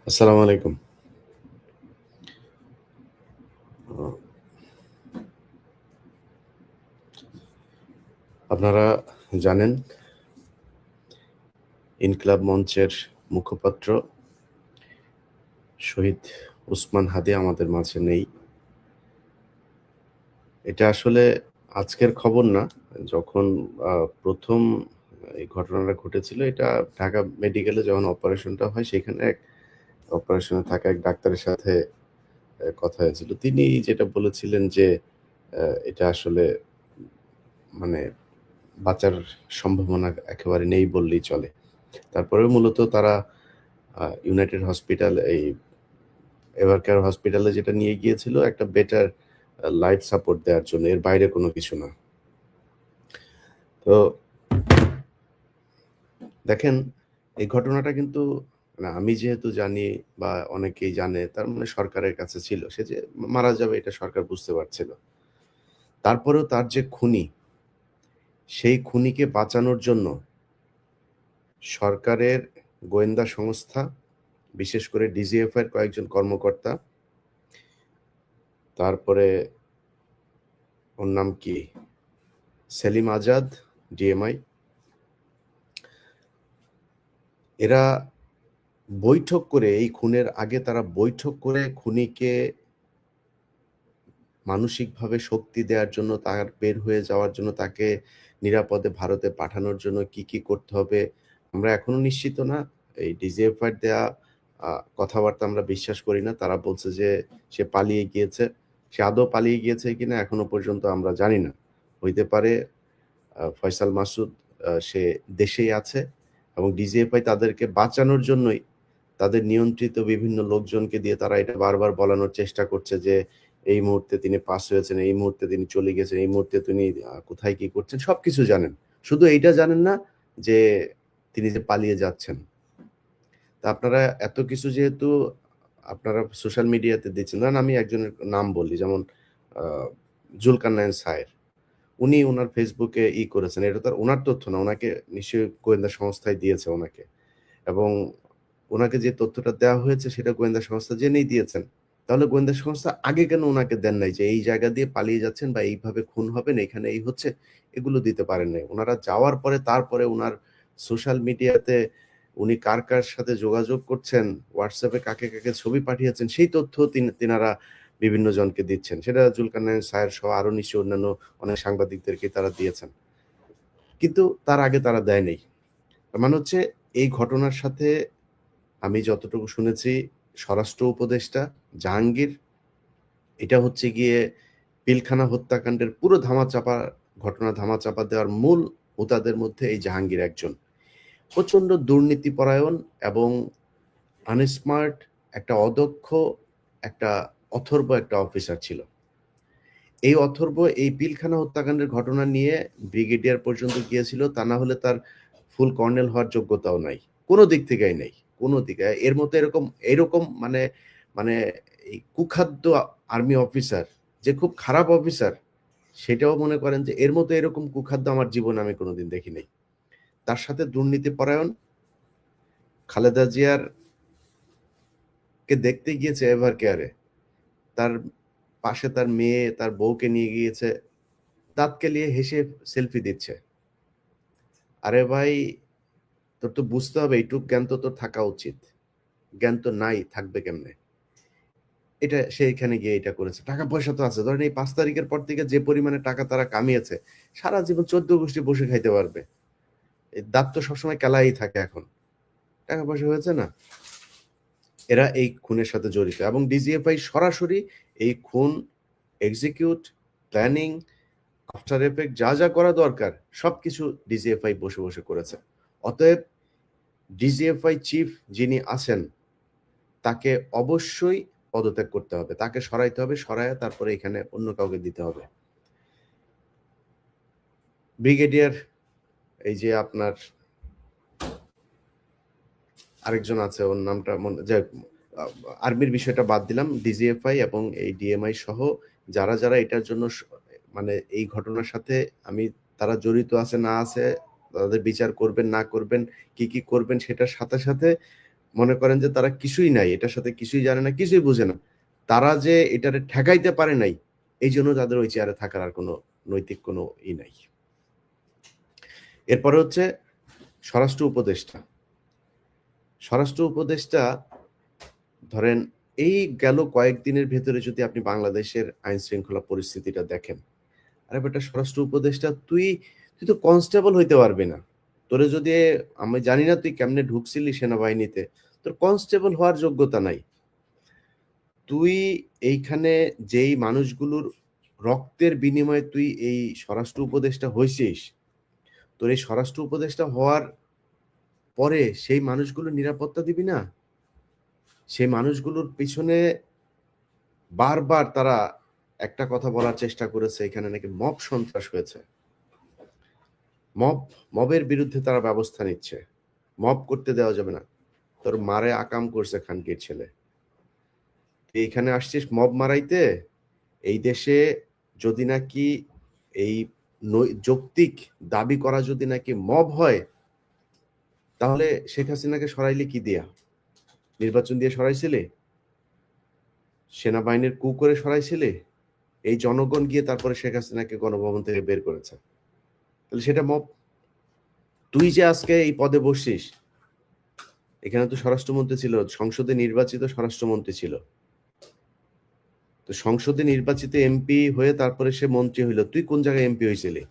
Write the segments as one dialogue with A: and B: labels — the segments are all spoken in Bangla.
A: আসসালামু আলাইকুম। আ আপনারা জানেন ইনকিলাব মঞ্চের মুখপাত্র শহীদ ওসমান হাদি আমাদের মাঝে নেই। এটা আসলে আজকের খবর না। যখন ১ম এই ঘটনাটা ঘটেছিল এটা ঢাকা মেডিকেলে যখন অপারেশনটা হয় সেখানে অপারেশনে থাকা এক ডাক্তারের সাথে কথা হয়েছিল। তিনি যেটা বলেছিলেন যে এটা আসলে মানে বাঁচার সম্ভাবনা একেবারে নেই বললেই চলে। তারপরেও মূলত তারা ইউনাইটেড হসপিটাল এই এভারকেয়ার হসপিটালে যেটা নিয়ে গিয়েছিল একটা বেটার লাইফ সাপোর্ট দেওয়ার জন্য। এর বাইরে কোনো কিছু না। তো দেখেন এই ঘটনাটা কিন্তু আমি যেহেতু জানি বা অনেকেই জানে তার মানে সরকারের কাছে ছিল। সে যে মারা যাবে এটা সরকার বুঝতে পারছিল। তারপরেও তার যে খুনি, সেই খুনিকে বাঁচানোর জন্য সরকারের গোয়েন্দা সংস্থা, বিশেষ করে ডিজিএফআই এর কয়েকজন কর্মকর্তা, তারপরে ওর নাম কি? সেলিম আজাদ, ডিএমআই, এরা বৈঠক করে এই খুনের আগে তারা বৈঠক করে খুনিকে মানসিকভাবে শক্তি দেওয়ার জন্য, তার বের হয়ে যাওয়ার জন্য, তাকে নিরাপদে ভারতে পাঠানোর জন্য কি, কি করতে হবে আমরা এখনো নিশ্চিত না। এই ডিজিএফআই এর দেয়া আ কথাবার্তা আমরা বিশ্বাস করি না। তারা বলছে যে সে পালিয়ে গিয়েছে। সে আদৌ পালিয়ে গিয়েছে কিনা এখনো পর্যন্ত আমরা জানি না। হইতে পারে ফয়সাল মাসুদ সে দেশেই আছে এবং ডিজিএফআই তাদেরকে বাঁচানোর জন্যই তাদের নিয়ন্ত্রিত বিভিন্ন লোকজনকে দিয়ে তারা এটা বারবার বলানোর চেষ্টা করছে যে, এই মুহূর্তে তিনি পাস হয়েছেন, এই মুহূর্তে তিনি চলে গেছেন, এই মুহূর্তে তিনি কোথায় কি করছেন সবকিছু জানেন। শুধু এইটা জানেন না যে তিনি যে পালিয়ে যাচ্ছেন। তা আপনারা এত কিছু যেহেতু আপনারা সোশ্যাল মিডিয়াতে দিচ্ছেন, ধরেন আমি একজনের নাম বলি যেমন আ জুলকারনাইন সায়ের। উনি উনার ফেসবুকে করেছেন। এটা তো আর উনার তথ্য না। উনাকে নিশ্চয়ই গোয়েন্দা সংস্থায় দিয়েছে উনাকে। এবং উনাকে যে তথ্যটা দেওয়া হয়েছে সেটা গোয়েন্দা সংস্থা জেনেই দিয়েছেন। তাহলে গোয়েন্দা সংস্থা আগে কেন উনাকে দেন নাই যে এই জায়গা দিয়ে পালিয়ে যাচ্ছেন বা এইভাবে খুন হবেন, এখানে এই হচ্ছে, এগুলো দিতে পারেন নাই। উনারা যাওয়ার পরে তারপরে উনার সোশ্যাল মিডিয়াতে উনি কার সাথে যোগাযোগ করছেন, WhatsApp এ কাকে ছবি পাঠিয়েছেন সেই তথ্য তিনারা বিভিন্ন জনকে দিচ্ছেন। সেটা জুলকারনাইন সায়ের সহ আরো নিশ্চয়ই অন্যান্য অনেক সাংবাদিকদেরকে তারা দিয়েছেন। কিন্তু তার আগে তারা দেয় নাই। তার মানে হচ্ছে এই ঘটনার সাথে আমি যতটুকু শুনেছি স্বরাষ্ট্র উপদেষ্টা জাহাঙ্গীর, এটা হচ্ছে গিয়ে পিলখানা হত্যাকাণ্ডের পুরো ঘটনা ধামাচাপা দেওয়ার মূল হোতাদের মধ্যে এই জাহাঙ্গীর একজন। প্রচণ্ড দুর্নীতিপরায়ণ এবং আনস্মার্ট, একটা অদক্ষ, একটা অথর্ব একটা অফিসার ছিল। এই অথর্ব এই পিলখানা হত্যাকাণ্ডের ঘটনা নিয়ে ব্রিগেডিয়ার পর্যন্ত গিয়েছিল। তা না হলে তার ফুল কর্নেল হওয়ার যোগ্যতাও নাই। কোন দিক থেকেই নেই। কোন দিকে এর মতো এরকম মানে মানে এই কুখাদ্য আর্মি অফিসার যে খুব খারাপ অফিসার, সেটাও মনে করেন যে এর মতো এরকম কুখাদ্য আমার জীবনে আমি কোনদিন দেখি নাই। তার সাথে দুর্নীতিপরায়ণ খালেদা জিয়ার কে দেখতে গিয়েছে এভার কেয়ারে। তার পাশে তার মেয়ে, তার বউকে নিয়ে গিয়েছে। দাঁত কেলিয়ে হেসে সেলফি দিচ্ছে। আরে ভাই, তোর তো বুঝতে হবে এইটুক জ্ঞান তো তোর থাকা উচিত। জ্ঞান তো নাই, থাকবে কেমনে? এটা সে এখানে গিয়ে এটা করেছে। টাকা-পয়সা তো আছে। ধরেন এই ৫ তারিখের পর থেকে যে পরিমাণে টাকা তারা কামিয়েছে, সারা জীবন ১৪ গোষ্ঠী বসে খাইতে পারবে। এই দাঁত তো সবসময় কেলাই থাকে এখন। টাকা-পয়সা হয়েছে না? এরা এই খুনের সাথে জড়িত এবং ডিজিএফআই সরাসরি এই খুন এক্সিকিউট, প্ল্যানিং, আফটার এফেক্ট যা করা দরকার সবকিছু ডিজিএফআই বসে করেছে। অতএব ডিজিএফআই চিফ যিনি আছেন তাকে অবশ্যই পদত্যাগ করতে হবে। তাকে সরাইতে হবে। সরাইয়া তারপরে এখানে অন্য কাউকে দিতে হবে। ব্রিগেডিয়ার এই যে আপনার আরেকজন আছে ওর নামটা যাই হোক, আ আর্মির বিষয়টা বাদ দিলাম। ডিজিএফআই এবং এই ডিএমআই সহ যারা এটার জন্য মানে এই ঘটনার সাথে আমি তারা জড়িত আছে না আছে, তাদের বিচার করবেন না করবেন, কি করবেন সেটার সাথে মনে করেন যে তারা কিছুই নাই, এটার সাথে কিছুই জানে না, কিছুই বুঝে না, তারা যে এটারে ঠেকাইতে পারে নাই, এই জন্য তাদের ওই চেয়ারে থাকার আর কোনো নৈতিক কোনো নাই। এরপরে হচ্ছে স্বরাষ্ট্র উপদেষ্টা। স্বরাষ্ট্র উপদেষ্টা ধরেন এই গেল কয়েকদিনের ভেতরে যদি আপনি বাংলাদেশের আইন শৃঙ্খলা পরিস্থিতিটা দেখেন, আরে বেটা স্বরাষ্ট্র উপদেষ্টা তুই তো কনস্টেবল হইতে পারবি না। তোরে যদি, আমি জানি না তুই কেমনে ঢুকছিলি সেনাবাহিনীতে, তোর কনস্টেবল হওয়ার যোগ্যতা নাই। তুই এইখানে যেই মানুষগুলোর রক্তের বিনিময়ে তুই এই স্বরাষ্ট্র উপদেষ্টা হয়েছিস, তোর এই স্বরাষ্ট্র উপদেষ্টা হওয়ার পরে সেই মানুষগুলো নিরাপত্তা দিবি না? সেই মানুষগুলোর পিছনে বারবার তারা একটা কথা বলার চেষ্টা করেছে, এখানে নাকি মব সন্ত্রাস হয়েছে, মবের বিরুদ্ধে তারা ব্যবস্থা নিচ্ছে, মব করতে দেওয়া যাবে না। তোর মারে আকাম করছে খানকির ছেলে, এইখানে আসছিস মব মারাইতে। এই দেশে যদি নাকি এই যৌক্তিক দাবি করা যদি নাকি মব হয়, তাহলে শেখ হাসিনাকে সরাইলে কি দিয়া? নির্বাচন দিয়ে সরাইছিলে? সেনাবাহিনীর কু করে সরাইছিলে? এই জনগণ গিয়ে তারপরে শেখ হাসিনাকে গণভবন থেকে বের করেছে, তাহলে সেটা মব। তুই যে আজকে এই পদে বসছিস, এখানে তো স্বরাষ্ট্রমন্ত্রী ছিল, সংসদে নির্বাচিত স্বরাষ্ট্রমন্ত্রী ছিল, তো সংসদে নির্বাচিত এমপি হয়ে তারপরে সে মন্ত্রী হইল। তুই কোন জায়গায় এমপি হয়েছিলি?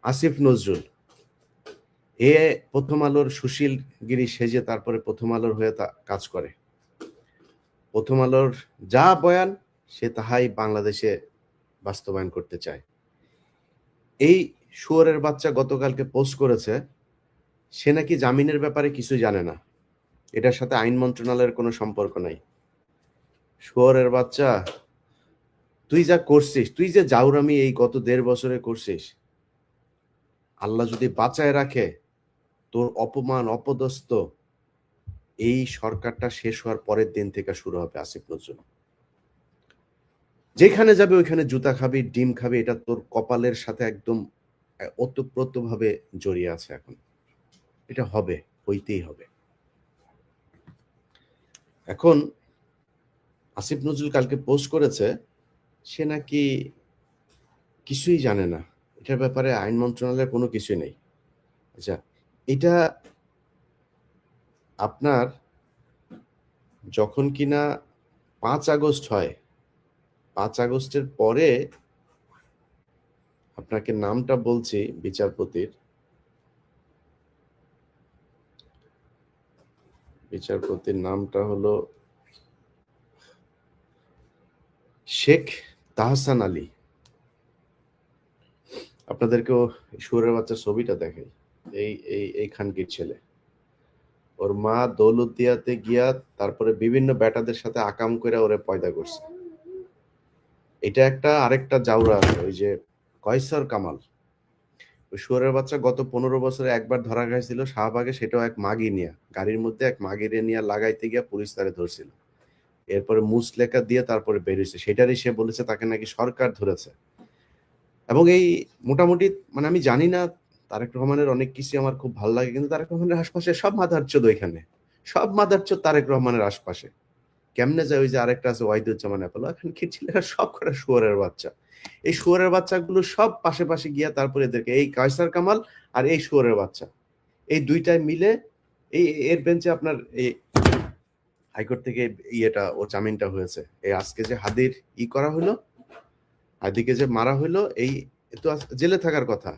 A: আসিফ নজরুল এ প্রথম আলোর সুশীল গিরি সেজে তারপরে প্রথম আলোর হয়ে কাজ করে, প্রথম আলোর যা বয়ান সে তাহাই বাংলাদেশে বাস্তবায়ন করতে চায়। এই শুয়োরের বাচ্চা গতকালকে পোস্ট করেছে সে নাকি জামিনের ব্যাপারে কিছু জানে না, এটার সাথে আইন মন্ত্রণালয়ের কোনো সম্পর্ক নাই। শুয়োরের বাচ্চা, তুই যা করছিস, তুই যে জাউরামি এই গত 1.5 বছরে করছিস, আল্লাহ যদি বাঁচায় রাখে, তোর অপমান অপদস্থ এই সরকারটা শেষ হওয়ার পরের দিন থেকে শুরু হবে। আসিফ নজরুল যেখানে যাবে ওইখানে জুতা খাবি, ডিম খাবি, এটা তোর কপালের সাথে একদম ওতপ্রোতভাবে জড়িয়ে আছে। এখন এটা হবে, হইতেই হবে। এখন আসিফ নজরুল কালকে পোস্ট করেছে সে নাকি কিছুই জানে না, এটার ব্যাপারে আইন মন্ত্রণালয়ের কোনো কিছুই নেই। আচ্ছা, এটা আপনার যখন কিনা 5 আগস্ট হয়, 5 আগস্টের পরে আপনাকে নামটা বলছি বিচারপতির নামটা হলো শেখ তাহসান আলী। আপনাদেরকেও শুয়োরের বাচ্চার ছবিটা দেখাই। এই খানকির ছেলে, ওর মা দৌলতদিয়াতে গিয়া তারপরে বিভিন্ন বেটাদের সাথে আকাম করে ওরে পয়দা করছে। এটা একটা আরেকটা জাউরা আছে, ওই যে কয়সর কামাল, ওই শুয়োরের বাচ্চা গত 15 বছরে একবার ধরা গেছিল শাহবাগে, সেটাও এক মাগি নিয়ে, গাড়ির মধ্যে এক মাগিরে নিয়ে লাগাইতে গিয়া পুলিশ তারে ধরছিল। এরপরে মুসলেখা দিয়ে তারপরে বেরিয়েছে, সেটারই সে বলেছে তাকে নাকি সরকার ধরেছে। এবং এই মোটামুটি মানে আমি জানি না, তারেক রহমানের অনেক কিছু আমার খুব ভালো লাগে, কিন্তু তারেক রহমানের আশপাশে সব মাদারচোদ, ওইখানে সব মাদারচোদ তারেক রহমানের আশপাশে। কেমনে যায়? ওই যে আরেকটা আছে ওয়াহিদুজ্জামান অ্যাপেলো, এখন কি ছেলেরা সব কটা শুয়োরের বাচ্চা। এই শুয়োরের বাচ্চাগুলো সব পাশে পাশে গিয়া তারপরে এদেরকে, এই কায়সার কামাল আর এই শুয়োরের বাচ্চা, এই দুইটায় মিলে এই এর বেঞ্চে আপনার এই হাইকোর্ট থেকে ও জামিনটা হয়েছে। এই আজকে যে হাদির করা হলো, হাদিকে যে মারা হলো, এই তো জেলে থাকার কথা।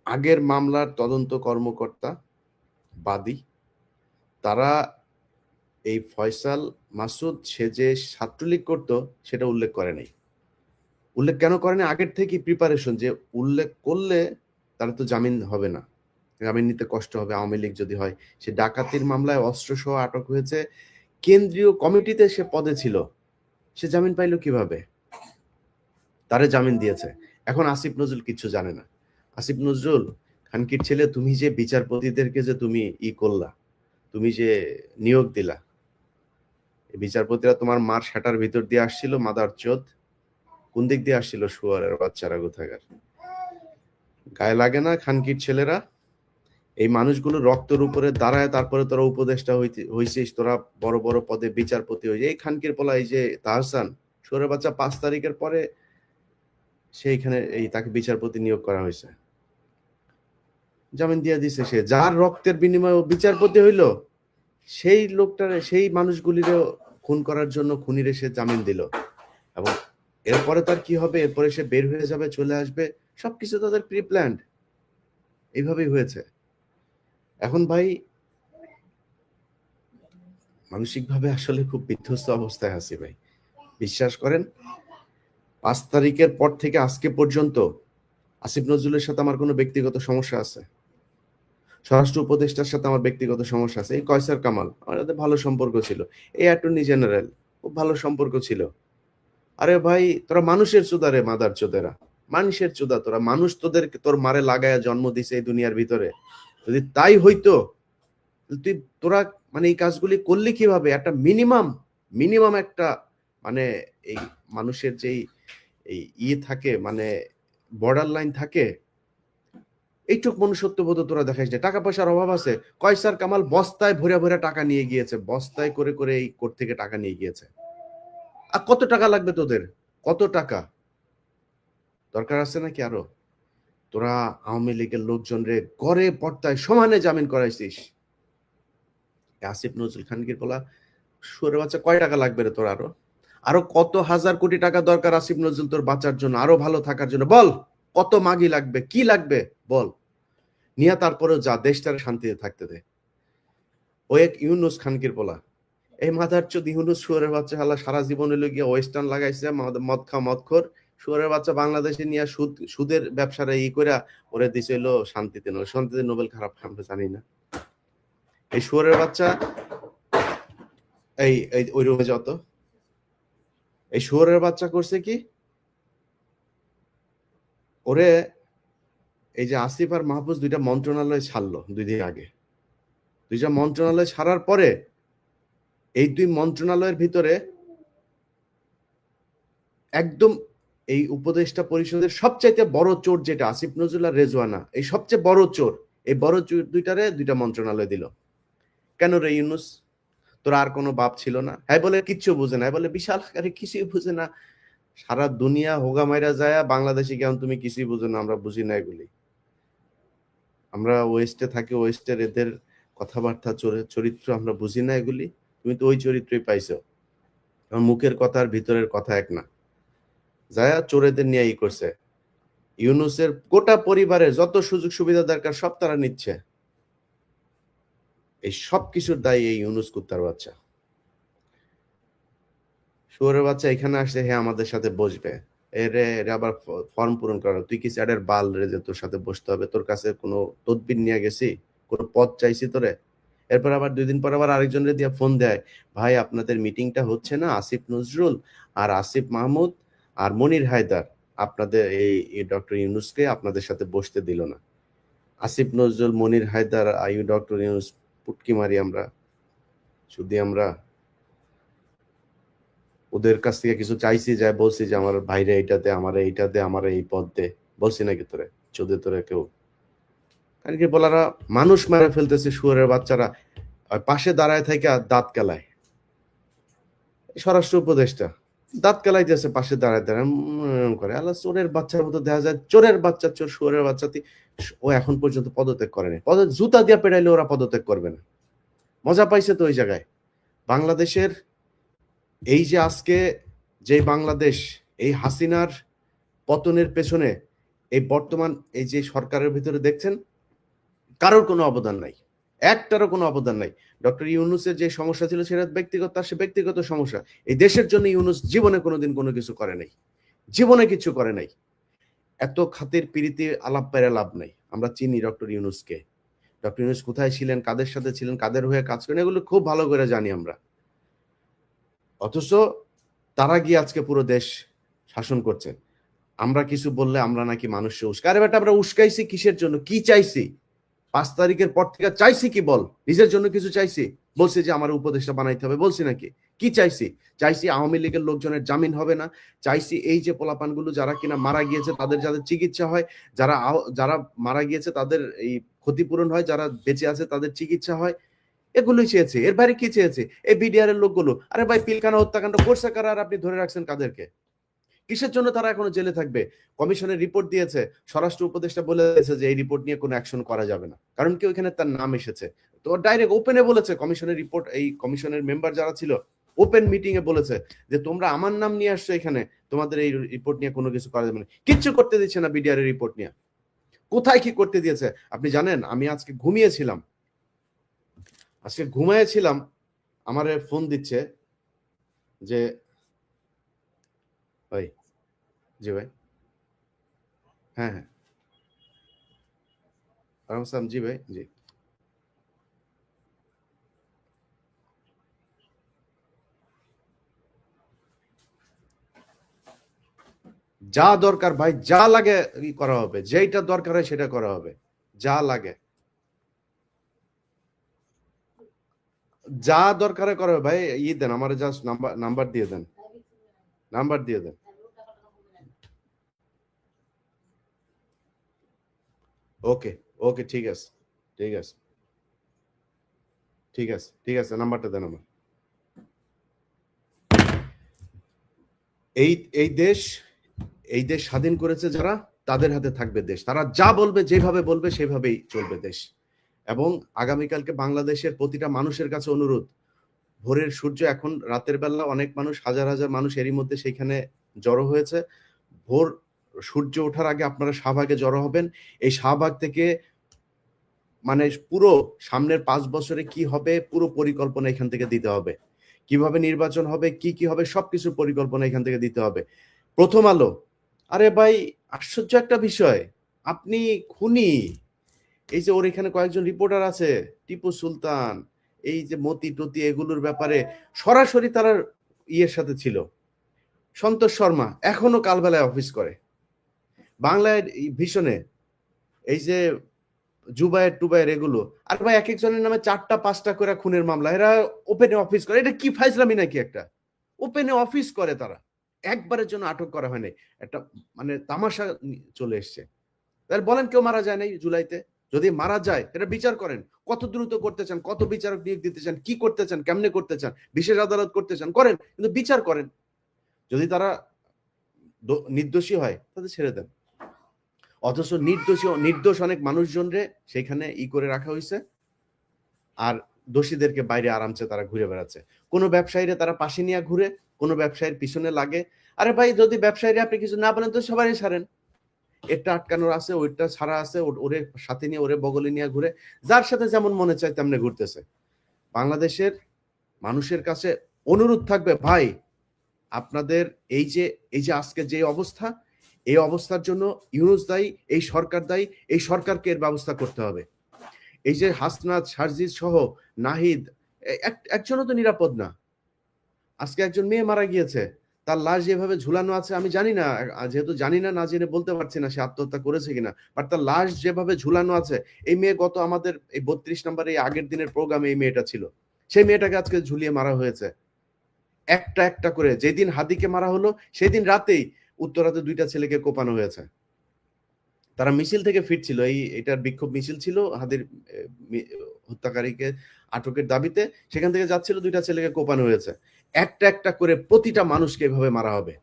A: আগের মামলার তদন্ত কর্মকর্তা বাদী, তারা এই ফয়সাল মাসুদ সে যে ছাত্রলীগ করতো সেটা উল্লেখ করে নাই। উল্লেখ কেন করে না? আগের থেকে প্রিপারেশন, যে উল্লেখ করলে তারা তো জামিন হবে না, জামিন নিতে কষ্ট হবে আওয়ামী লীগ যদি হয়। সে ডাকাতির মামলায় অস্ত্রসহ আটক হয়েছে, কেন্দ্রীয় কমিটিতে সে পদে ছিল, সে জামিন পাইল কিভাবে? তারে জামিন দিয়েছে। এখন আসিফ নজরুল কিচ্ছু জানে না। আসিফ নজরুল খানকির ছেলে, তুমি যে বিচারপতিদেরকে যে তুমি করলা, তুমি যে নিয়োগ দিলা, বিচারপতিরা তোমার মার শাটার ভিতর দিয়ে আসছিল, মাদার চোদ কোন দিক দিয়ে আসছিল? শুয়ারের বাচ্চারা কোথাকার, গায়ে লাগে না খানকির ছেলেরা? এই মানুষগুলো রক্তের উপরে দাঁড়ায়, তারপরে তোরা উপদেষ্টা হইছিস, তোরা বড় বড় পদে বিচারপতি হয়েছে। এই খানকির পোলা, এই যে তাহসান সোরের বাচ্চা, 5 তারিখের পরে সেইখানে এই তাকে বিচারপতি নিয়োগ করা হয়েছে, জামিন দিয়ে দিছে। সে যার রক্তের বিনিময়ে বিচারপতি হইল, সেই লোকটারে, সেই মানুষগুলিরে খুন করার জন্য খুনিরে সে জামিন দিল। এবং এরপরে তার কি হবে, এরপরে সে বের হয়ে যাবে, চলে আসবে, সবকিছু তাদের প্রি প্ল্যান্ড, এইভাবেই হয়েছে। এখন ভাই মানসিকভাবে আসলে খুব বিধ্বস্ত অবস্থায় আছি ভাই। বিশ্বাস করেন, 5 তারিখের পর থেকে আজকে পর্যন্ত আসিফ নজরুলের সাথে আমার কোনো ব্যক্তিগত সমস্যা আছে, স্বরাষ্ট্র উপদেষ্টার সাথে আমার ব্যক্তিগত সমস্যা আছে, এই কয়সার কামাল আমার সাথে ভালো সম্পর্ক ছিল, এই অ্যাটর্নি জেনারেল খুব ভালো সম্পর্ক ছিল। আরে ভাই তোরা মানুষের চোদা রে, মাদার চোদেরা, মানুষের চোদা তোরা। মানুষ তোর মারে লাগায়া জন্ম দিছে এই দুনিয়ার ভিতরে। যদি তাই হইতো, তুই তোরা মানে এই কাজগুলি করলি কিভাবে? একটা মিনিমাম একটা মানে এই মানুষের যেই এই থাকে, মানে বর্ডার লাইন থাকে, এইটুক মনুষ্যত্ববোধ তোরা দেখাইস না। টাকা পয়সার অভাব আছে, কয়সার কামাল বস্তায় ভরে ভরে টাকা নিয়ে গিয়েছে, বস্তায় করে করে এই কোর্ট থেকে টাকা নিয়ে গিয়েছে। আর কত টাকা লাগবে তোদের? কত টাকা দরকার আছে নাকি আরো? তোরা আওয়ামী লীগের লোকজন রে গড়ে পর্দায় সমানে জামিন করাইছিস। আসিফ নজরুল খানকে বলা সুরের বাচ্চা, কয় টাকা লাগবে রে তোর? আরো কত হাজার কোটি টাকা দরকার আসিফ নজরুল তোর বাঁচার জন্য, আরো ভালো থাকার জন্য? বল, কত মাগি লাগবে, কি লাগবে বল, নিয়ে তারপরেও যা, দেশটারে শান্তিতে থাকতে দে। ও এক ইউনুস খানকির পোলা, এই মাথার চোদ ইউনুস শুয়ারের বাচ্চা হালা সারা জীবন হইলো গিয়ে ওয়েস্টার্ন লাগাইছে, মদ খোর শুয়ারের বাচ্চা বাংলাদেশে নিয়ে সুদের ব্যবসারে করে ওরে দিছে হইলো শান্তিতে, শান্তিতে নোবেল খারাপ আমরা জানি না। এই শুয়ারের বাচ্চা এই ওই রুমে যত, এই শুয়ারের বাচ্চা করছে কি, ওরে এই যে আসিফ আর মাহফুজ 2টা মন্ত্রণালয় ছাড়লো 2 দিন আগে। 2টা মন্ত্রণালয় ছাড়ার পরে এই 2 মন্ত্রণালয়ের ভিতরে একদম এই উপদেষ্টা পরিষদের সবচাইতে বড় চোর যেটা আসিফ নজরুল আর রেজওয়ানা, এই সবচেয়ে বড় চোর, এই বড় চোর 2টা মন্ত্রণালয় দিল। কেন রে ইউনুস, তোর আর কোনো বাপ ছিল না? হ্যাঁ বলে কিচ্ছু বুঝে না, বলে বিশাল আকারে কিছুই বুঝে না, সারা দুনিয়া হোগা মাইরা যায়, বাংলাদেশে কেমন তুমি কিছুই বুঝো না, আমরা বুঝি না এগুলি। আমরা ওয়েস্টে থাকি, ওয়েস্টের এদের কথাবার্তা চরিত্র আমরা বুঝি না এগুলি। তুমি তো ওই চরিত্রই পাইছো, মুখের কথা আর ভিতরের কথা এক না। যায়া চোরেদের নিয়ে করছে, ইউনুসের গোটা পরিবারের যত সুযোগ সুবিধা দরকার সব তারা নিচ্ছে। এই সব কিছুর দায়ী এই ইউনুস কুত্তার বাচ্চা, শুয়োরের বাচ্চা এখানে আসছে, হ্যাঁ আমাদের সাথে বসবে, এরে আবার ফর্ম পূরণ করা। তুই কি স্যারের বাল রে যে তোর সাথে বসতে হবে? তোর কাছে কোনো তদবির নিয়ে গেছি, কোনো পদ চাইছি তোরে? এরপর আবার 2 দিন পর আবার আরেকজনের দিয়ে ফোন দেয়, ভাই আপনাদের মিটিংটা হচ্ছে না, আসিফ নজরুল আর আসিফ মাহমুদ আর মনির হায়দার আপনাদের এই ডক্টর ইউনুসকে আপনাদের সাথে বসতে দিল না। আসিফ নজরুল, মনির হায়দার, আইউ ডক্টর ইউনুস পুটকি মারি আমরা, শুধু আমরা ওদের কাছ থেকে কিছু চাইছি, যায় বলছি যে আমার ভাইরে এইটা দে, আমার এইটা দে, আমার এই পদ দে, বলছি নাকি তোরে? চোদে তোরে কেউ? কারণ কি বলারা মানুষ মারা ফেলতেছে, শুয়োরের বাচ্চারা পাশে দাঁড়ায় থেকে দাঁত কেলায়। স্বরাষ্ট্র উপদেষ্টা দাঁত কেলাইতেছে, পাশে দাঁড়ায় দাঁড়ায় করে, আল্লাহ চোরের বাচ্চার মতো দেখা যায়, চোরের বাচ্চা, চোর শুয়োরের বাচ্চা। ও এখন পর্যন্ত পদত্যাগ করেনি, জুতা দিয়া পেড়াইলে ওরা পদত্যাগ করবে না। মজা পাইছে তো ওই জায়গায়। বাংলাদেশের এই যে আজকে যে বাংলাদেশ, এই হাসিনার পতনের পেছনে এই বর্তমান এই যে সরকারের ভিতরে দেখছেন, কারোর কোনো অবদান নাই, একটারও কোনো অবদান নাই। ডক্টর ইউনুসের যে সমস্যা ছিল সেটা ব্যক্তিগত, তার সে ব্যক্তিগত সমস্যা। এই দেশের জন্য ইউনুস জীবনে কোনোদিন কোনো কিছু করে নাই, জীবনে কিছু করে নাই। এত খাতির প্রীতি আলাপ পেরে লাভ নাই। আমরা চিনি ডক্টর ইউনুসকে, ডক্টর ইউনুস কোথায় ছিলেন, কাদের সাথে ছিলেন, কাদের হয়ে কাজ করেন, এগুলো খুব ভালো করে জানি আমরা। অথচ তারা গিয়ে আজকে পুরো দেশ শাসন করছে। আমরা কিছু বললে আমরা নাকি মানুষকে উস্কাই। আরে বেটা, আমরা উস্কাইছি কিসের জন্য? কি চাইছি? 5 তারিখের পর থেকে চাইছি কি বল? নিজের জন্য কিছু চাইছি? বলছি যে আমার উপদেষ্টা বানাইতে হবে, বলছি নাকি? কি চাইছি? চাইছি আওয়ামী লীগের লোকজনের জামিন হবে না। চাইছি এই যে পোলাপানগুলো যারা কিনা মারা গিয়েছে তাদের যাদের চিকিৎসা হয়, যারা মারা গিয়েছে তাদের এই ক্ষতিপূরণ হয়, যারা বেঁচে আছে তাদের চিকিৎসা হয়। এগুলোই চেয়েছে। এর বাইরে কি চেয়েছে? এই বিডিআর এর লোকগুলো। আরে ভাই, পিলখানা হত্যাকাণ্ড করছে কারা আর আপনি ধরে রাখছেন কাদেরকে? কিসের জন্য তারা এখনো জেলে থাকবে? কমিশনের রিপোর্ট দিয়েছে, স্বরাষ্ট্র উপদেষ্টা বলে দিয়েছে যে এই রিপোর্ট নিয়ে কোনো অ্যাকশন করা যাবে না, কারণ কি ওইখানে তার নাম এসেছে। তো ডাইরেক্ট ওপেনে বলেছে, কমিশনের রিপোর্ট, এই কমিশনের মেম্বার যারা ছিল ওপেন মিটিং এ বলেছে যে তোমরা আমার নাম নিয়ে আসছো এখানে, তোমাদের এই রিপোর্ট নিয়ে কোনো কিছু করা যাবে না। কিচ্ছু করতে দিচ্ছে না বিডিআর এর রিপোর্ট নিয়ে। কোথায় কি করতে দিয়েছে আপনি জানেন? আমি আজকে ঘুমিয়েছিলাম, আমারে ফোন দিচ্ছে যে ভাই, জি ভাই, হ্যাঁ হ্যাঁ, আরাম জি ভাই, জি। যা দরকার ভাই, যা লাগে করা হবে, যেটা দরকার হয় সেটা করা হবে, যা লাগে, যা দরকার হয় করা হবে ভাই। দেন আমার, জাস্ট নাম্বার নাম্বার দিয়ে দেন, নাম্বার দিয়ে দেন। ওকে, ওকে, ঠিক আছে, ঠিক আছে, ঠিক আছে, ঠিক আছে, নাম্বারটা দেন আমার। এই এই দেশ, এই দেশ স্বাধীন করেছে যারা, তাদের হাতে থাকবে দেশ। তারা যা বলবে, যেভাবে বলবে সেভাবেই চলবে দেশ। এবং আগামীকালকে বাংলাদেশের প্রতিটা মানুষের কাছে অনুরোধ, ভোরের সূর্য এখন রাতের বেলা, অনেক মানুষ, হাজার হাজার মানুষ এরই মধ্যে সেখানে জড়ো হয়েছে। ভোর সূর্য ওঠার আগে আপনারা শাহবাগে জড়ো হবেন। এই শাহবাগ থেকে মানে পুরো সামনের 5 বছরে কি হবে পুরো পরিকল্পনা এখান থেকে দিতে হবে। কিভাবে নির্বাচন হবে, কি কি হবে, সবকিছু পরিকল্পনা এখান থেকে দিতে হবে। প্রথম আলো, আরে ভাই, আশ্চর্য একটা বিষয়, আপনি খুনি। এই যে ওর এখানে কয়েকজন রিপোর্টার আছে, টিপু সুলতান, এই যে মতি টতি, এগুলোর ব্যাপারে সরাসরি তারা ইয়ের সাথে ছিল। সন্তোষ শর্মা এখনো কালবেলায় অফিস করে বাংলায় ভীষণে, এই যে জুবায়ের টুবায়ের এগুলো। আর ভাই, এক একজনের নামে 4টা 5টা করে খুনের মামলা, এরা ওপেনে অফিস করে। এটা কি ফাইজলামি নাকি একটা? ওপেনে অফিস করে তারা, একবারের জন্য আটক করা হয় নাই। একটা মানে তামাশা চলে এসছে। তাহলে বলেন, কেউ মারা যায় নাই জুলাইতে? যদি মারা যায় এটা বিচার করেন, কত দ্রুত করতে চান, কত বিচারক নিয়োগ দিতে চান, কি করতে চান, কেমনে করতে চান, বিশেষ আদালত করতে চান, করেন, কিন্তু বিচার করেন। যদি তারা নির্দোষী হয় তাদের ছেড়ে দেন। অথচ নির্দোষ অনেক মানুষজনরে সেখানে করে রাখা হয়েছে, আর দোষীদেরকে বাইরে আরামসে তারা ঘুরে বেড়াচ্ছে। কোনো ব্যবসায়ীরা তারা পাশে নিয়ে ঘুরে, কোনো ব্যবসায়ীর পিছনে লাগে। আরে ভাই, যদি ব্যবসায়ীরা আপনি কিছু না বলেন তো সবারই ছাড়েন। এটা আটকানোর আছে, ওইটা ছাড়া আছে, ওরে সাথে নিয়ে, ওরে বগলে নিয়ে ঘুরে, যার সাথে যেমন মনে চায় তেমনি ঘুরতেছে। বাংলাদেশের মানুষের কাছে অনুরোধ থাকবে, ভাই আপনাদের এই যে আজকে যে অবস্থা, এই অবস্থার জন্য ইউনূস দায়ী, এই সরকার দায়ী, এই সরকারকে এর ব্যবস্থা করতে হবে। এই যে হাসনাত, সারজিৎ সহ নাহিদ, একজনও তো নিরাপদ না। আজকে একজন মেয়ে মারা গিয়েছে, তার লাশ যেভাবে ঝুলানো আছে, আমি জানি না, যেহেতু জানি না, না জেনে বলতে পারছি না সে আত্মহত্যা করেছে কিনা, বাট তার লাশ যেভাবে ঝুলানো আছে, এই মেয়ে গত আমাদের এই 32 নম্বর এই আগের দিনের প্রোগ্রামে এই মেয়েটা ছিল, সেই মেয়েটাকে আজকে ঝুলিয়ে মারা হয়েছে একটা একটা করে। যেদিন হাদিকে মারা হলো সেদিন রাতেই উত্তরাতে 2টা ছেলেকে কোপানো হয়েছে। তারা মিছিল থেকে ফিরছিল, এটার বিক্ষোভ মিছিল ছিল হাদির হত্যাকারীকে আটকের দাবিতে, সেখান থেকে যাচ্ছিল, 2টা ছেলেকে কোপানো হয়েছে। একটা একটা করে প্রতিটা মানুষকে এভাবে মারা হবে।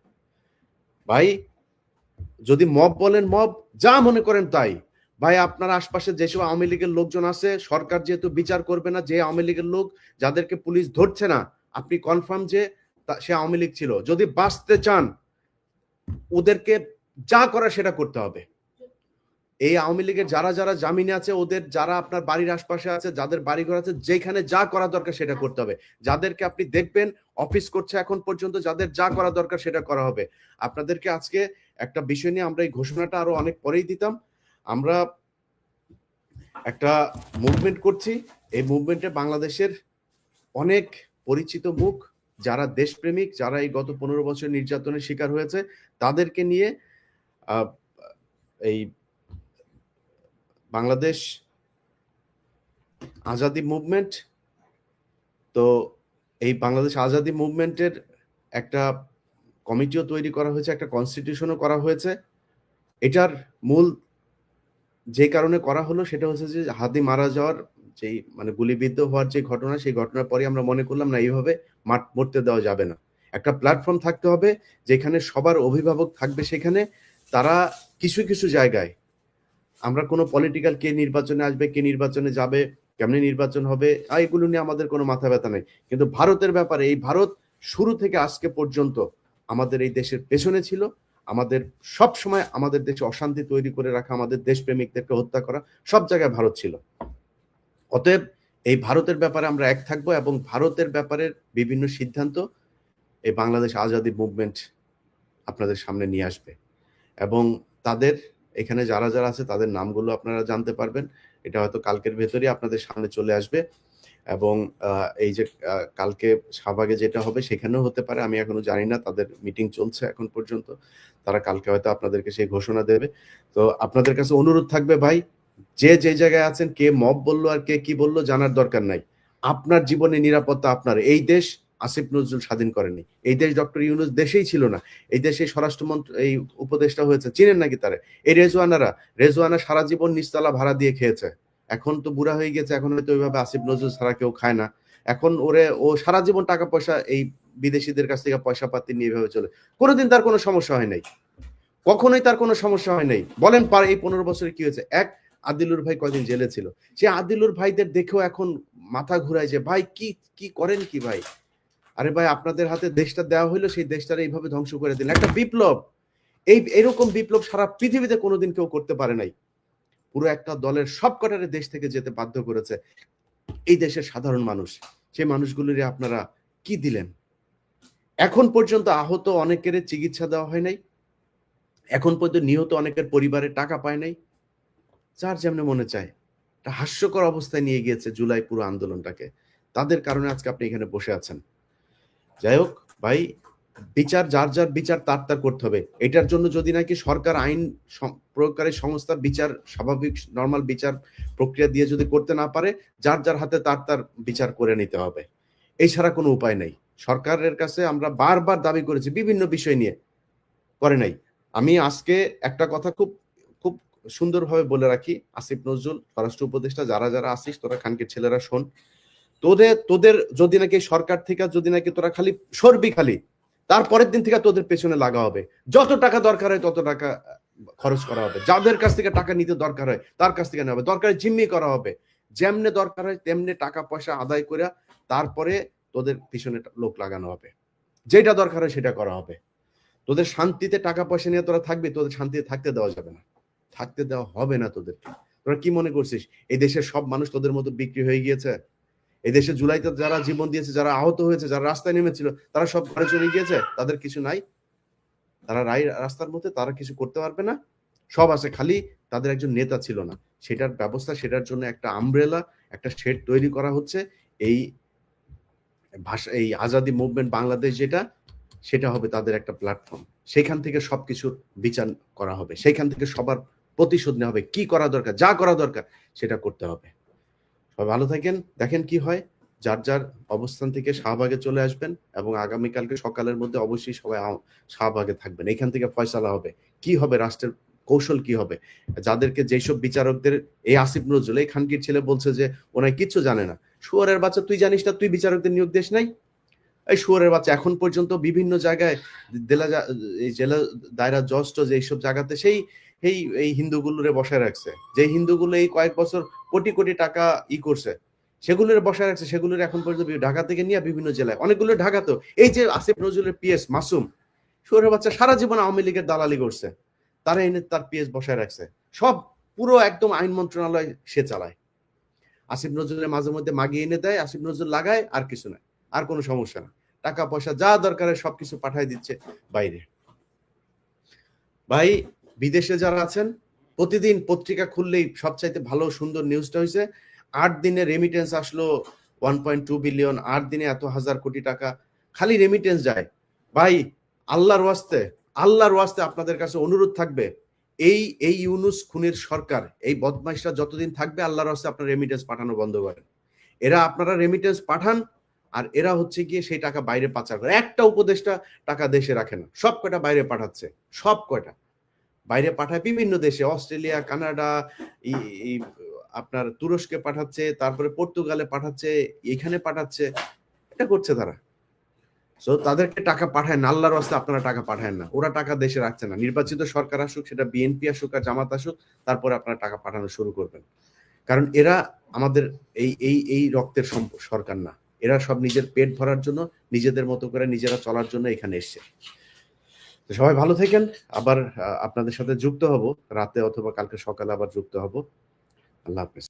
A: ভাই, যদি মব বলেন মব, যা মনে করেন তাই। ভাই, আপনার আশপাশে যেসব আওয়ামী লীগের লোকজন আছে, সরকার যেহেতু বিচার করবে না, যে আওয়ামী লীগের লোক যাদেরকে পুলিশ ধরছে না, আপনি কনফার্ম যে সে আওয়ামী লীগ ছিল। যদি বাঁচতে চান, ওদেরকে যা করা সেটা করতে হবে। এই আওয়ামী লীগের যারা যারা জামিনে আছে, ওদের যারা আপনার বাড়ির আশপাশে আছে, যাদের বাড়িঘর আছে, যেখানে যা করা দরকার সেটা করতে হবে। যাদেরকে আপনি দেখবেন অফিস করছে এখন পর্যন্ত, যাদের যা করা দরকার সেটা করা হবে। আপনাদেরকে আজকে একটা বিষয় নিয়ে, আমরা এই ঘোষণাটা আরো অনেক পরেই দিতাম, আমরা একটা মুভমেন্ট করছি। এই মুভমেন্টে বাংলাদেশের অনেক পরিচিত মুখ, যারা দেশপ্রেমিক, যারা এই গত 15 বছর নির্যাতনের শিকার হয়েছে, তাদেরকে নিয়ে এই বাংলাদেশ আজাদি মুভমেন্ট। তো এই বাংলাদেশ আজাদী মুভমেন্টের একটা কমিটিও তৈরি করা হয়েছে, একটা কনস্টিটিউশনও করা হয়েছে। এটার মূল যে কারণে করা হলো সেটা হচ্ছে যে হাদি মারা যাওয়ার যেই মানে গুলিবিদ্ধ হওয়ার যে ঘটনা, সেই ঘটনার পরে আমরা মনে করলাম না এইভাবে মরতে দেওয়া যাবে না। একটা প্ল্যাটফর্ম থাকতে হবে যেখানে সবার অভিভাবক থাকবে, সেখানে তারা কিছু কিছু জায়গায় আমরা কোনো পলিটিক্যাল কে নির্বাচনে আসবে, কে নির্বাচনে যাবে, কেমনে নির্বাচন হবে, এগুলো নিয়ে আমাদের কোনো মাথা ব্যথা নেই। কিন্তু ভারতের ব্যাপারে এই ভারত শুরু থেকে আজকে পর্যন্ত আমাদের এই দেশের পেছনে ছিল। আমাদের সব সময় আমাদের দেশে অশান্তি তৈরি করে রাখা, আমাদের দেশপ্রেমিকদেরকে হত্যা করা, সব জায়গায় ভারত ছিল। অতএব এই ভারতের ব্যাপারে আমরা এক থাকবো এবং ভারতের ব্যাপারে বিভিন্ন সিদ্ধান্ত এই বাংলাদেশ আজাদী মুভমেন্ট আপনাদের সামনে নিয়ে আসবে এবং তাদের এখানে যারা যারা আছে তাদের নামগুলো আপনারা জানতে পারবেন। এটা হয়তো কালকের ভেতরেই আপনাদের সামনে চলে আসবে এবং এই যে কালকে শাহবাগে যেটা হবে সেখানেও হতে পারে, আমি এখনো জানি না, তাদের মিটিং চলছে এখন পর্যন্ত। তারা কালকে হয়তো আপনাদেরকে সেই ঘোষণা দেবে। তো আপনাদের কাছে অনুরোধ থাকবে ভাই, যে যে জায়গায় আছেন, কে মব বললো আর কে কি বললো জানার দরকার নাই। আপনার জীবনে নিরাপত্তা আপনার। এই দেশ আসিফ নজরুল স্বাধীন করেনি, এই দেশ ডক্টর ইউনূস দেশেই ছিল না, এই দেশে স্বরাষ্ট্রমন্ত্রী এই উপদেষ্টা হয়েছে, চিনেন নাকি তারে? এই রেজওয়ানা সারা জীবন নিচতলা ভাড়া দিয়ে খেয়েছে, এখন তো বুড়া হয়ে গেছে, এখন হয়তো ওইভাবে আসিফ নজরুল ছাড়া কেউ খায় না। এখন ও সারা জীবন টাকা পয়সা এই বিদেশিদের কাছ থেকে পয়সা পাতি নিয়ে এভাবে চলে, কোনোদিন তার কোনো সমস্যা হয় নাই, কখনোই তার কোনো সমস্যা হয় নাই। বলেন পার এই 15 বছরে কি হয়েছে? এক আদিলুর ভাই কয়দিন জেলে ছিল, সে আদিলুর ভাইদের দেখেও এখন মাথা ঘুরায় যে ভাই কি কি করেন কি ভাই? আরে ভাই, আপনাদের হাতে দেশটা দেওয়া হইলো, সেই দেশটার এইভাবে ধ্বংস করে দিলেন। একটা বিপ্লব, এরকম বিপ্লব সারা পৃথিবীতে কোনোদিন কেউ করতে পারে নাই। পুরো একটা দলের সব কটারে দেশ থেকে যেতে বাধ্য করেছে এই দেশের সাধারণ মানুষ। সেই মানুষগুলিরে আপনারা কি দিলেন? এখন পর্যন্ত আহত অনেকের চিকিৎসা দেওয়া হয় নাই, এখন পর্যন্ত নিহত অনেকের পরিবারের টাকা পায় নাই। যার যেমনে মনে চায় একটা হাস্যকর অবস্থায় নিয়ে গিয়েছে জুলাই পুরো আন্দোলনটাকে। তাদের কারণে আজকে আপনি এখানে বসে আছেন। যাই হোক ভাই, বিচার যার যার বিচার তার তার করতে হবে। এটার জন্য যদি নাকি সরকার আইন প্রয়োগকারী সংস্থা বিচার স্বাভাবিক নর্মাল বিচার প্রক্রিয়া দিয়ে যদি করতে না পারে, যার যার হাতে তার তার বিচার করে নিতে হবে। এই ছাড়া কোনো উপায় নাই। সরকারের কাছে আমরা বারবার দাবি করেছি বিভিন্ন বিষয় নিয়ে, করে নাই। আমি আজকে একটা কথা খুব খুব সুন্দরভাবে বলে রাখি, আসিফ নজরুল স্বরাষ্ট্র উপদেষ্টা, যারা যারা আসিস তোরা খানকির ছেলেরা শোন, তোদের তোদের যদি নাকি সরকার থেকে যদি নাকি তোরা খালি সরবি, খালি তারপরের দিন থেকে তোদের পেছনে লাগা হবে। যত টাকা দরকার হয় তত টাকা খরচ করা হবে, যাদের কাছ থেকে টাকা নিতে দরকার হয় তার কাছ থেকে নেওয়া হবে, দরকারে জিম্মি করা হবে, যেমনে দরকার হয় তেমনি টাকা পয়সা আদায় করে তারপরে তোদের পিছনে লোক লাগানো হবে, যেটা দরকার হয় সেটা করা হবে। তোদের শান্তিতে টাকা পয়সা নিয়ে তোরা থাকবি, তোদের শান্তিতে থাকতে দেওয়া যাবে না, থাকতে দেওয়া হবে না তোদেরকে। তোরা কি মনে করছিস এই দেশের সব মানুষ তোদের মতো বিক্রি হয়ে গিয়েছে? এই দেশে জুলাইতে যারা জীবন দিয়েছে, যারা আহত হয়েছে, যারা রাস্তায় নেমেছিল, তারা সব ঘরে চলে গিয়েছে? তাদের কিছু নাই? তারা রাস্তার মধ্যে, তারা কিছু করতে পারবে না? সব আছে, খালি তাদের একজন নেতা ছিল না, সেটার ব্যবস্থা, সেটার জন্য একটা আমব্রেলা, একটা শেড তৈরি করা হচ্ছে। এই ভাষা, এই আজাদি মুভমেন্ট বাংলাদেশ যেটা, সেটা হবে তাদের একটা প্ল্যাটফর্ম। সেখান থেকে সবকিছুর বিচার করা হবে, সেখান থেকে সবার প্রতিশোধ নেওয়া হবে, কি করা দরকার, যা করা দরকার সেটা করতে হবে। সবাই ভালো থাকেন, দেখেন কি হয়। যার যার অবস্থান থেকে শাহবাগে চলে আসবেন এবং আগামীকালকে সকালের মধ্যে অবশ্যই সবাই শাহবাগে থাকবেন। এখান থেকে ফয়সালা হবে কি হবে, রাষ্ট্রের কৌশল কি হবে। যাদেরকে যেসব বিচারকদের এই আসিফ নজরুল, এই খানকির ছেলে বলছে যে ওনায় কিচ্ছু জানে না, শুয়োরের বাচ্চা, তুই জানিস না? তুই বিচারকদের নিয়োগ দিস নাই? এই শুয়োরের বাচ্চা, এখন পর্যন্ত বিভিন্ন জায়গায় এই জেলা দায়রা জজ টজ এইসব জায়গাতে সেই এই হিন্দুগুলোরে বসায় রাখছে, যে হিন্দুগুলো এই কয়েক বছর কোটি কোটি টাকা করছে, সেগুলোর বসায় রাখছে, সেগুলোর এখন পর্যন্ত ঢাকা থেকে নিয়ে বিভিন্ন জেলায়, অনেকগুলো ঢাকাতেও। এই যে আসিফ নজরুলের পিএস মাসুম, শুয়োরের বাচ্চা সারা জীবন আওয়ামী লীগের দালালি করছে, তারা এনে তার পিএস বসায় রাখছে। সব পুরো একদম আইন মন্ত্রণালয় সে চালায়। আসিফ নজরুলের মাঝে মধ্যে মাগিয়ে এনে দেয়, আসিফ নজরুল লাগায়, আর কিছু না, আর কোনো সমস্যা না। টাকা পয়সা যা দরকার সবকিছু পাঠায় দিচ্ছে বাইরে। ভাই, বিদেশে যারা আছেন, প্রতিদিন পত্রিকা খুললেই সবচাইতে ভালো সুন্দর নিউজটা হয়েছে 8 দিনে রেমিটেন্স আসলো 1.2 বিলিয়ন, 8 দিনে এত হাজার কোটি টাকা খালি রেমিটেন্স যায়। ভাই, আল্লাহর ওয়াস্তে আপনাদের কাছে অনুরোধ থাকবে, এই ইউনূস খুনের সরকার, এই বদমাইশরা যতদিন থাকবে, আল্লাহর ওয়াস্তে আপনারা রেমিটেন্স পাঠানো বন্ধ করেন। এরা আপনারা রেমিটেন্স পাঠান, আর এরা হচ্ছে গিয়ে সেই টাকা বাইরে পাচার করে। একটা উপদেষ্টা টাকা দেশে রাখে না, সব কয়টা বাইরে পাঠাচ্ছে, সব কয়টা বাইরে পাঠায় বিভিন্ন দেশে, অস্ট্রেলিয়া, কানাডা, আপনার তুরস্কে পাঠাচ্ছে, তারপরে পর্তুগালে পাঠাচ্ছে, এখানে পাঠাচ্ছে। এটা করছে তারা। সো তাদেরকে টাকা পাঠায় না, আল্লাহর রাস্তে আপনারা টাকা পাঠায় না, ওরা টাকা দেশে রাখছে না। নির্বাচিত সরকার আসুক, সেটা বিএনপি আসুক আর জামাত আসুক, তারপরে আপনারা টাকা পাঠানো শুরু করবেন। কারণ এরা আমাদের এই রক্তের সরকার না। এরা সব নিজের পেট ভরার জন্য, নিজেদের মতো করে নিজেরা চলার জন্য এখানে এসছে। তো সবাই ভালো থাকেন। আবার আপনাদের সাথে যুক্ত হব রাতে অথবা কালকে সকালে আবার যুক্ত হব। আল্লাহ হাফেজ।